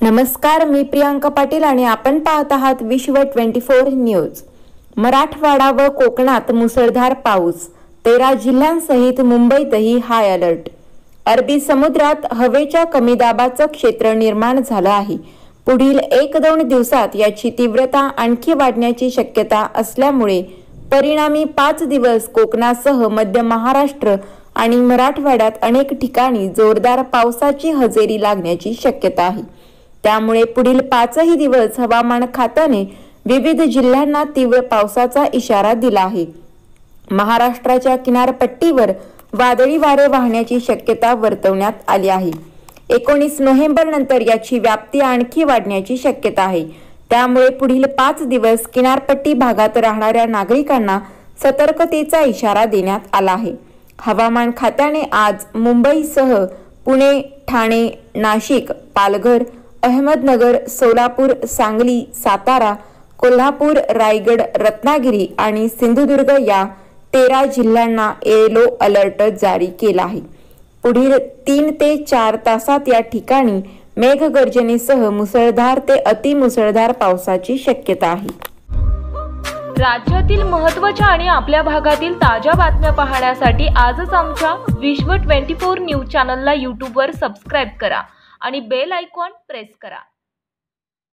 नमस्कार, मी प्रियांका पाटील आणि आपण पाहत आहात विश्व 24 न्यूज। मराठवाडा व कोकणात मुसळधार पाऊस, 13 जिल्ह्यांसहित मुंबईतही हाय अलर्ट। अरबी समुद्रात हवेच्या कमी दाबाचं क्षेत्र निर्माण झालं आहे। पुढील 1-2 दिवसात याची तीव्रता आणखी वाढण्याची शक्यता असल्यामुळे परिणामी 5 दिवस कोकणासह मध्य महाराष्ट्र आणि मराठवाड्यात अनेक ठिकाणी जोरदार पावसाची हजेरी लागण्याची शक्यता आहे। त्यामुळे पुढील 5ही दिवस हवामान खात्याने विविध जिल्ह्यांना तीव्र पावसाचा इशारा दिला आहे। महाराष्ट्राच्या किनारपट्टीवर वादळी वारे वाहण्याची शक्यता वर्तवण्यात आली आहे। 19 नोव्हेंबर नंतर याची व्याप्ती आणखी वाढण्याची शक्यता आहे। त्यामुळे पुढील 5 दिवस किनारपट्टी भागात राहणाऱ्या नागरिकांना सतर्कतेचा इशारा देण्यात आला आहे। हवामान खात्याने आज मुंबईसह पुणे, ठाणे, नाशिक, पालघर, अहमदनगर, सोलापूर, सांगली, सातारा, कोल्हापूर, रायगड, रत्नागिरी आणि सिंधुदुर्ग या 13 जिल्ह्यांना येलो अलर्ट जारी केला आहे। पुढील 3 ते 4 तासात या ठिकाणी मेघगर्जनेसह मुसळधार ते अतिमुसळधार पावसाची शक्यता आहे। राज्यातील महत्त्वाच्या आणि आपल्या भागातील ताज्या बातम्या पाहण्यासाठी आजच आमच्या विश्व 24 न्यूज चॅनलला यूट्यूबवर सबस्क्राइब करा आणि बेल आयकॉन प्रेस करा।